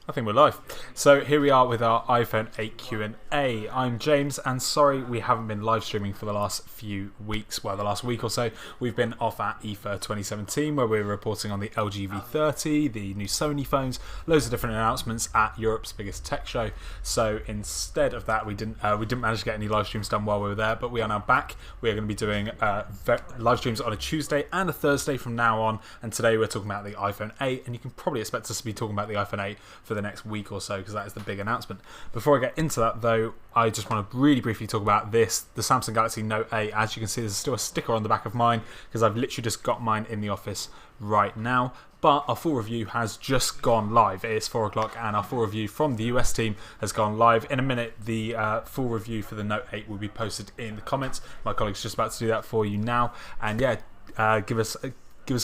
I think we're live. So here we are with our iPhone 8 Q&A. I'm James, and sorry we haven't been live streaming for the last few weeks. Well, the last week or so. We've been off at IFA 2017, where we were reporting on the LG V30, the new Sony phones, loads of different announcements at Europe's biggest tech show. So instead of that, we didn't manage to get any live streams done while we were there, but we are now back. We are going to be doing live streams on a Tuesday and a Thursday from now on, and today we're talking about the iPhone 8, and you can probably expect us to be talking about the iPhone 8 for the next week or so, because that is the big announcement. Before I get into that though, I just want to really briefly talk about the Samsung Galaxy Note 8. As you can see, there's still a sticker on the back of mine because I've literally just got mine in the office right now, but our full review has just gone live. It is 4 o'clock and our full review from the US team has gone live. In a minute, the full review for the Note 8 will be posted in the comments. My colleague's just about to do that for you now, and yeah, give us a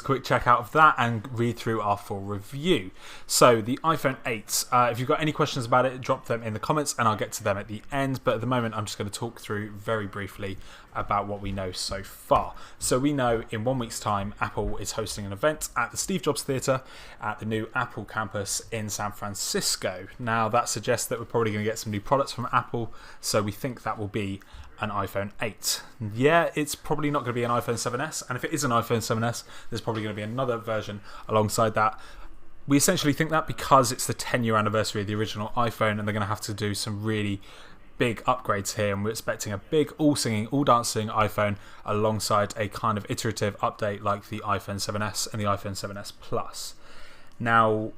quick check out of that and read through our full review. So the iPhone 8, if you've got any questions about it, drop them in the comments and I'll get to them at the end, but at the moment I'm just going to talk through very briefly about what we know so far. So we know in 1 week's time Apple is hosting an event at the Steve Jobs Theatre at the new Apple campus in San Francisco. Now that suggests that we're probably going to get some new products from Apple, so we think that will be an iPhone 8. Yeah, it's probably not going to be an iPhone 7s, and if it is an iPhone 7s, there's probably going to be another version alongside that. We essentially think that because it's the 10-year anniversary of the original iPhone, and they're going to have to do some really big upgrades here, and we're expecting a big all-singing, all-dancing iPhone alongside a kind of iterative update like the iPhone 7s and the iPhone 7s Plus. Now,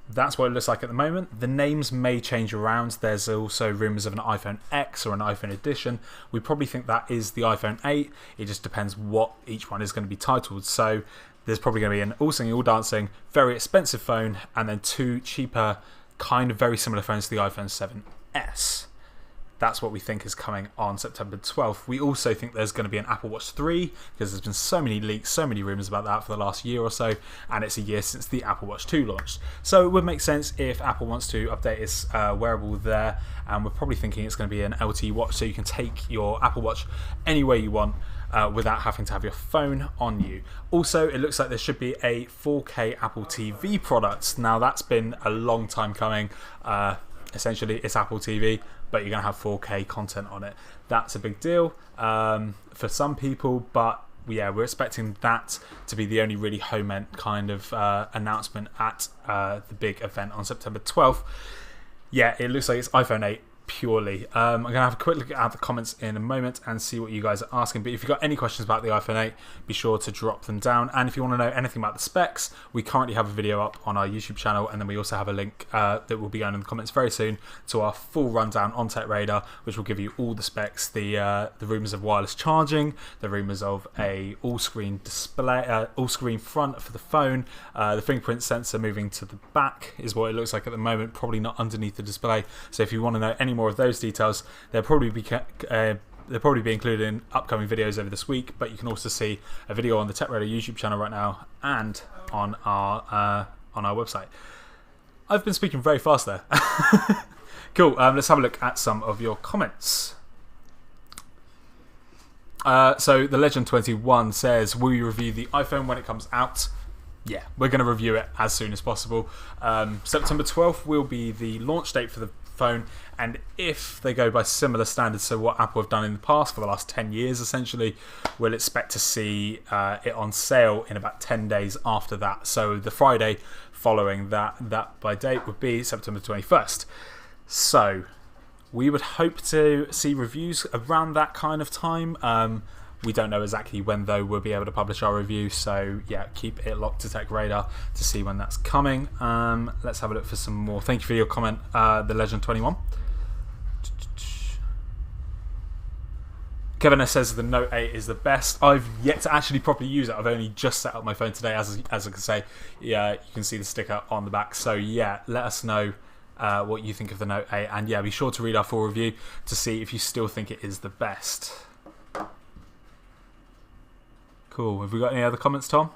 that's what it looks like at the moment. The names may change around. There's also rumours of an iPhone X or an iPhone Edition. We probably think that is the iPhone 8. It just depends what each one is going to be titled. So there's probably going to be an all singing, all dancing, very expensive phone, and then two cheaper, kind of very similar phones to the iPhone 7s. That's what we think is coming on September 12th. We also think there's going to be an Apple Watch 3, because there's been so many leaks, so many rumours about that for the last year or so, and it's a year since the Apple Watch 2 launched. So it would make sense if Apple wants to update its wearable there, and we're probably thinking it's going to be an LTE watch, so you can take your Apple Watch anywhere you want without having to have your phone on you. Also, it looks like there should be a 4K Apple TV product. Now, that's been a long time coming. Essentially, it's Apple TV, but you're going to have 4K content on it. That's a big deal for some people, but yeah, we're expecting that to be the only really home-end kind of announcement at the big event on September 12th. Yeah, it looks like it's iPhone 8 purely. I'm going to have a quick look at the comments in a moment and see what you guys are asking, but if you've got any questions about the iPhone 8, be sure to drop them down. And if you want to know anything about the specs, we currently have a video up on our YouTube channel, and then we also have a link that will be going in the comments very soon to our full rundown on Tech Radar, which will give you all the specs, the rumours of wireless charging, the rumours of a all-screen display, all-screen front for the phone, the fingerprint sensor moving to the back is what it looks like at the moment, probably not underneath the display. So if you want to know any more of those details, they'll probably be included in upcoming videos over this week, but you can also see a video on the Tech Radar YouTube channel right now and on our website. I've been speaking very fast there. Cool, let's have a look at some of your comments. So the Legend21 says, will you review the iPhone when it comes out? Yeah, we're going to review it as soon as possible. September 12th will be the launch date for the phone, and if they go by similar standards, so what Apple have done in the past for the last 10 years essentially, we'll expect to see it on sale in about 10 days after that. So the Friday following that by date would be September 21st. So we would hope to see reviews around that kind of time. We don't know exactly when though we'll be able to publish our review, so yeah, keep it locked to Tech Radar to see when that's coming. Let's have a look for some more. Thank you for your comment, the Legend21. Kevin S says the Note 8 is the best. I've yet to actually properly use it. I've only just set up my phone today, as I can say. Yeah, you can see the sticker on the back. So yeah, let us know what you think of the Note 8, and yeah, be sure to read our full review to see if you still think it is the best. Cool. Have we got any other comments, Tom?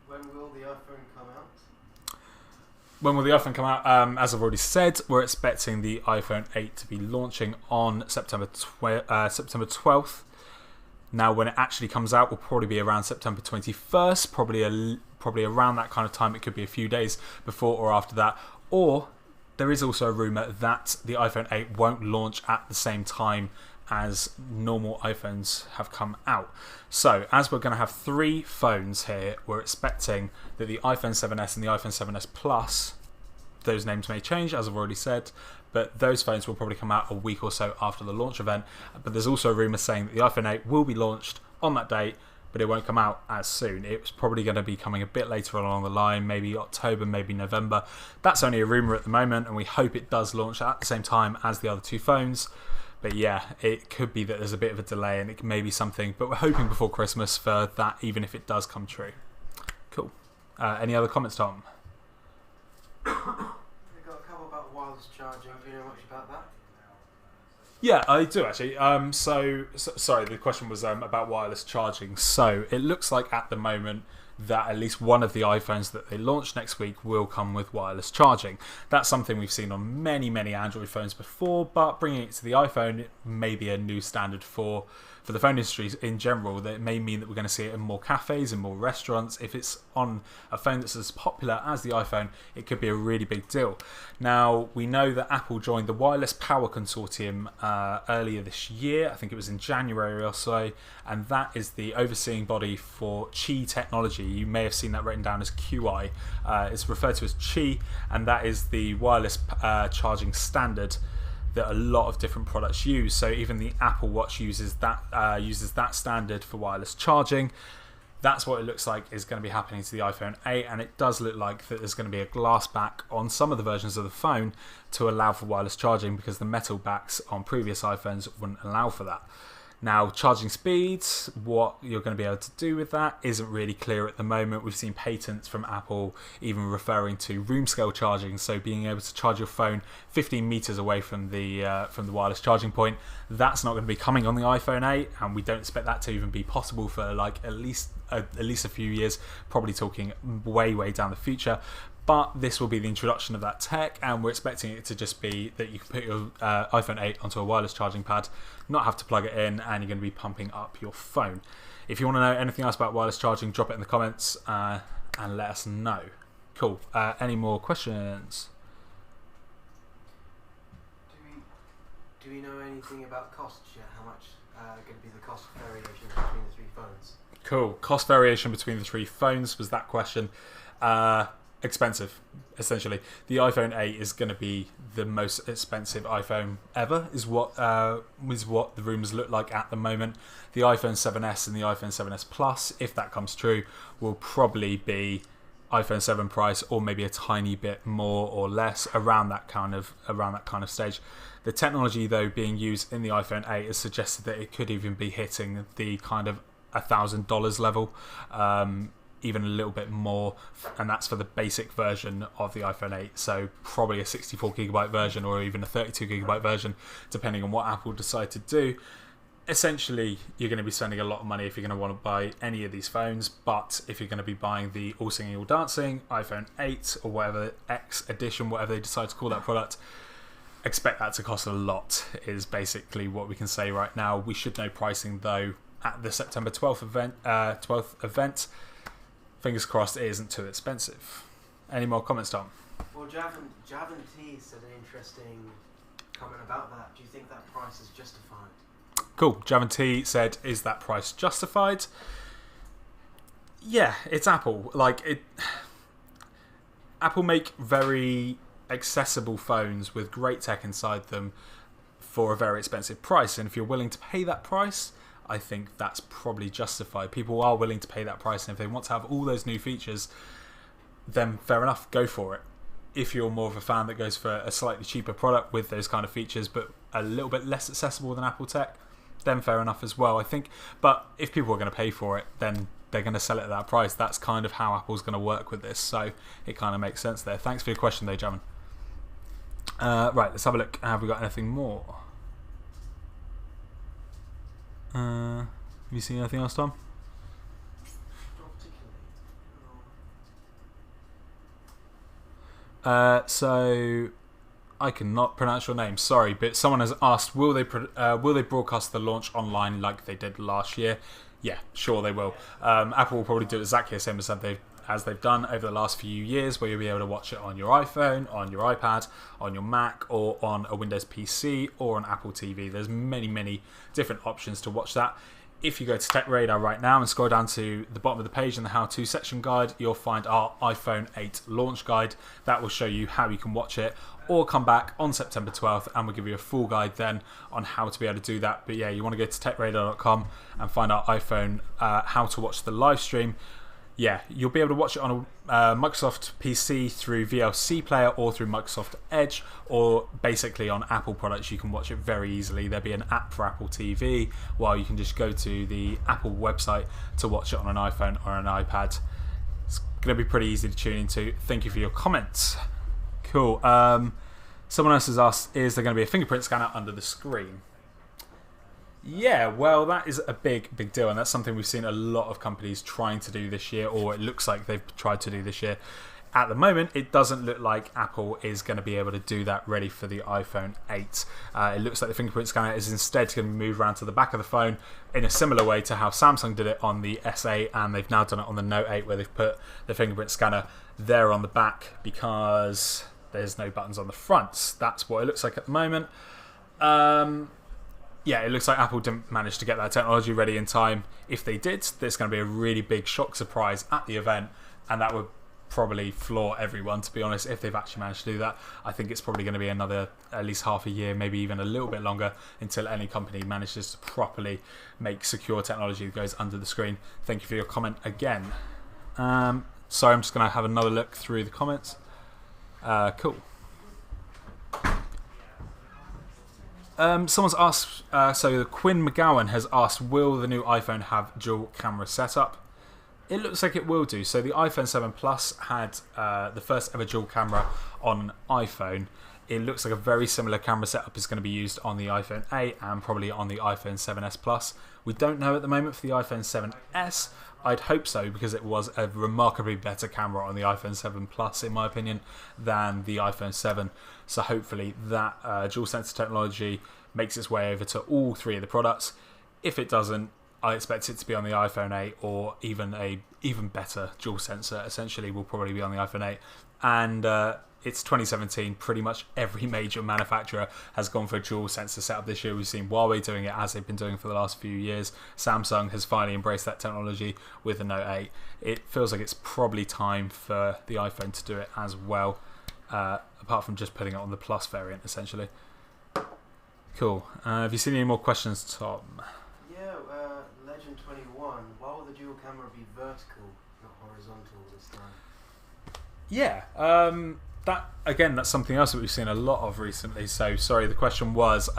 When will the iPhone come out? When will the iPhone come out? As I've already said, we're expecting the iPhone 8 to be launching on September 12th. Now, when it actually comes out, will probably be around September 21st, probably around that kind of time. It could be a few days before or after that. Or there is also a rumour that the iPhone 8 won't launch at the same time as normal iPhones have come out. So, as we're going to have 3 phones here, we're expecting that the iPhone 7s and the iPhone 7s Plus, those names may change, as I've already said, but those phones will probably come out a week or so after the launch event. But there's also a rumour saying that the iPhone 8 will be launched on that date, but it won't come out as soon. It's probably going to be coming a bit later along the line, maybe October, maybe November. That's only a rumour at the moment, and we hope it does launch at the same time as the other 2 phones. But yeah, it could be that there's a bit of a delay, and it may be something, but we're hoping before Christmas for that, even if it does come true. Cool. Any other comments, Tom? We've got a couple about wireless charging. Do you know much about that? Yeah, I do actually. Sorry, the question was about wireless charging. So it looks like at the moment that at least one of the iPhones that they launch next week will come with wireless charging. That's something we've seen on many Android phones before, but bringing it to the iPhone may be a new standard for the phone industry in general. That may mean that we're going to see it in more cafes and more restaurants. If it's on a phone that's as popular as the iPhone, it could be a really big deal. Now, we know that Apple joined the Wireless Power Consortium earlier this year. I think it was in January or so, and that is the overseeing body for Qi technology. You may have seen that written down as QI. It's referred to as Qi, and that is the wireless charging standard that a lot of different products use. So even the Apple Watch uses that standard for wireless charging. That's what it looks like is going to be happening to the iPhone 8, and it does look like that there's going to be a glass back on some of the versions of the phone to allow for wireless charging, because the metal backs on previous iPhones wouldn't allow for that. Now, charging speeds, what you're going to be able to do with that isn't really clear at the moment. We've seen patents from Apple even referring to room scale charging, so being able to charge your phone 15 meters away from the wireless charging point. That's not going to be coming on the iPhone 8, and we don't expect that to even be possible for like at least a few years, probably talking way down the future. But this will be the introduction of that tech, and we're expecting it to just be that you can put your iPhone 8 onto a wireless charging pad, not have to plug it in, and you're going to be pumping up your phone. If you want to know anything else about wireless charging, drop it in the comments and let us know. Cool. Any more questions? Do we know anything about costs yet? How much going to be the cost variation between the 3 phones? Cool. Cost variation between the 3 phones was that question. Expensive, essentially. The iPhone 8 is going to be the most expensive iPhone ever, is what the rumours look like at the moment. The iPhone 7s and the iPhone 7s Plus, if that comes true, will probably be iPhone 7 price, or maybe a tiny bit more or less around that kind of stage. The technology, though, being used in the iPhone 8 has suggested that it could even be hitting the kind of $1,000 level. Even a little bit more, and that's for the basic version of the iPhone 8, so probably a 64GB version or even a 32GB version, depending on what Apple decide to do. Essentially, you're going to be spending a lot of money if you're going to want to buy any of these phones, but if you're going to be buying the All Singing All Dancing iPhone 8 or whatever, X edition, whatever they decide to call that product, expect that to cost a lot, is basically what we can say right now. We should know pricing, though, at the September 12th event. Fingers crossed it isn't too expensive. Any more comments, Tom? Well, Javin T said an interesting comment about that. Do you think that price is justified? Cool. Javin T said, is that price justified? Yeah, it's Apple. Apple make very accessible phones with great tech inside them for a very expensive price, and if you're willing to pay that price, I think that's probably justified. People are willing to pay that price, and if they want to have all those new features, then fair enough, go for it. If you're more of a fan that goes for a slightly cheaper product with those kind of features but a little bit less accessible than Apple tech, then fair enough as well, I think. But if people are going to pay for it, then they're going to sell it at that price. That's kind of how Apple's going to work with this, so it kind of makes sense there. Thanks for your question though, Javin. Right, let's have a look. Have we got anything more? Have you seen anything else, Tom? So I cannot pronounce your name. Sorry, but someone has asked: Will they broadcast the launch online like they did last year? Yeah, sure they will. Apple will probably do exactly the same as they've as they've done over the last few years, where you'll be able to watch it on your iPhone, on your iPad, on your Mac, or on a Windows PC, or on Apple TV. There's many different options to watch that. If you go to Tech Radar right now and scroll down to the bottom of the page in the how-to section guide, you'll find our iPhone 8 launch guide. That will show you how you can watch it, or come back on September 12th and we'll give you a full guide then on how to be able to do that. But yeah, you want to go to techradar.com and find our iPhone how to watch the live stream. Yeah, you'll be able to watch it on a Microsoft PC through VLC Player or through Microsoft Edge, or basically on Apple products you can watch it very easily. There'll be an app for Apple TV, while you can just go to the Apple website to watch it on an iPhone or an iPad. It's going to be pretty easy to tune into. Thank you for your comments. Cool. Someone else has asked, is there going to be a fingerprint scanner under the screen? Yeah, well, that is a big deal, and that's something we've seen a lot of companies trying to do this year, or it looks like they've tried to do this year. At the moment, it doesn't look like Apple is going to be able to do that ready for the iPhone 8. It looks like the fingerprint scanner is instead going to move around to the back of the phone in a similar way to how Samsung did it on the S8, and they've now done it on the Note 8, where they've put the fingerprint scanner there on the back because there's no buttons on the front. That's what it looks like at the moment. Yeah, it looks like Apple didn't manage to get that technology ready in time. If they did, there's going to be a really big shock surprise at the event, and that would probably floor everyone, to be honest, if they've actually managed to do that. I think it's probably going to be another at least half a year, maybe even a little bit longer, until any company manages to properly make secure technology that goes under the screen. Thank you for your comment again. Sorry, I'm just going to have another look through the comments. Cool. Someone's asked, so Quinn McGowan has asked, will the new iPhone have dual camera setup? It looks like it will do. So the iPhone 7 Plus had the first ever dual camera on iPhone. It looks like a very similar camera setup is going to be used on the iPhone 8 and probably on the iPhone 7s Plus. We don't know at the moment for the iPhone 7s. I'd hope so, because it was a remarkably better camera on the iPhone 7 Plus, in my opinion, than the iPhone 7. So hopefully that dual sensor technology makes its way over to all three of the products. If it doesn't, I expect it to be on the iPhone 8, or even a even better dual sensor essentially will probably be on the iPhone 8. And it's 2017, pretty much every major manufacturer has gone for a dual sensor setup this year. We've seen Huawei doing it, as they've been doing for the last few years. Samsung has finally embraced that technology with the Note 8. It feels like it's probably time for the iPhone to do it as well, apart from just putting it on the Plus variant essentially. Cool. Have you seen any more questions, Tom? Yeah, Legend 21. Why will the dual camera be vertical, not horizontal this time? Yeah, that's something else that we've seen a lot of recently. So, sorry, the question was,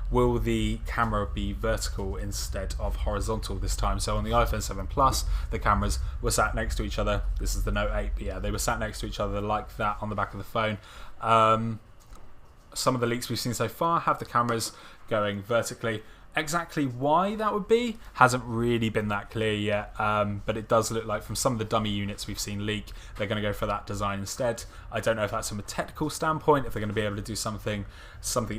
will the camera be vertical instead of horizontal this time? So on the iPhone 7 Plus, the cameras were sat next to each other. This is the Note 8, but yeah, they were sat next to each other like that on the back of the phone. Some of the leaks we've seen so far have the cameras going vertically. Exactly why that would be hasn't really been that clear yet, but it does look like from some of the dummy units we've seen leak, they're going to go for that design instead. I don't know if that's from a technical standpoint, if they're going to be able to do something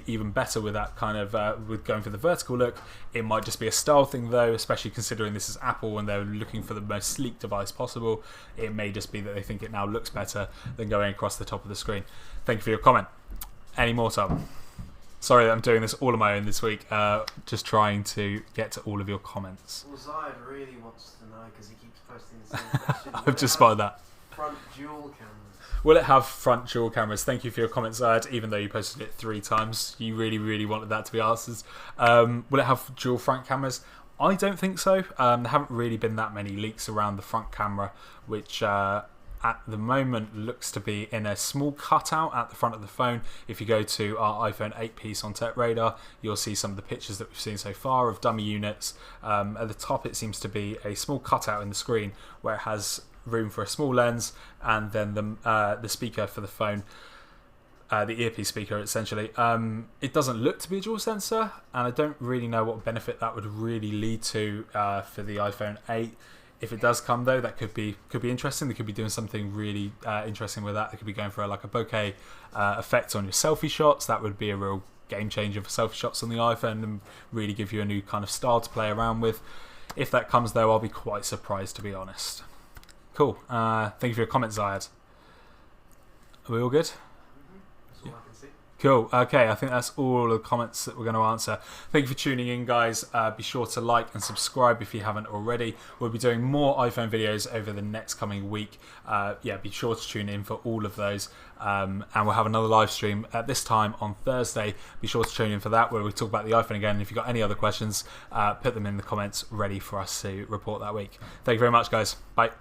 even better with that kind of with going for the vertical look. It might just be a style thing though, especially considering this is Apple and they're looking for the most sleek device possible. It may just be that they think it now looks better than going across the top of the screen. Thank you for your comment. Any more, Tom? Sorry that I'm doing this all on my own this week, just trying to get to all of your comments. Well, Zayed really wants to know, because he keeps posting the same question. I've just spotted that. Front dual cameras. Will it have front dual cameras? Thank you for your comments, Zayed, even though you posted it 3 times. You really wanted that to be answered. Will it have dual front cameras? I don't think so. There haven't really been that many leaks around the front camera, which at the moment looks to be in a small cutout at the front of the phone. If you go to our iPhone 8 piece on Tech Radar, you'll see some of the pictures that we've seen so far of dummy units. At the top it seems to be a small cutout in the screen where it has room for a small lens and then the speaker for the phone, the earpiece speaker essentially. It doesn't look to be a dual sensor, and I don't really know what benefit that would really lead to for the iPhone 8. If it does come though, that could be interesting. They could be doing something really interesting with that. They could be going for like a bokeh effect on your selfie shots. That would be a real game changer for selfie shots on the iPhone and really give you a new kind of style to play around with. If that comes though, I'll be quite surprised, to be honest. cool. Thank you for your comments, Zayed. Are we all good? That's all I can see. Cool. Okay, I think that's all the comments that we're going to answer. Thank you for tuning in, guys. Be sure to like and subscribe if you haven't already. We'll be doing more iPhone videos over the next coming week. Be sure to tune in for all of those. And we'll have another live stream at this time on Thursday. Be sure to tune in for that, where we talk about the iPhone again. And if you've got any other questions, put them in the comments ready for us to report that week. Thank you very much, guys. Bye.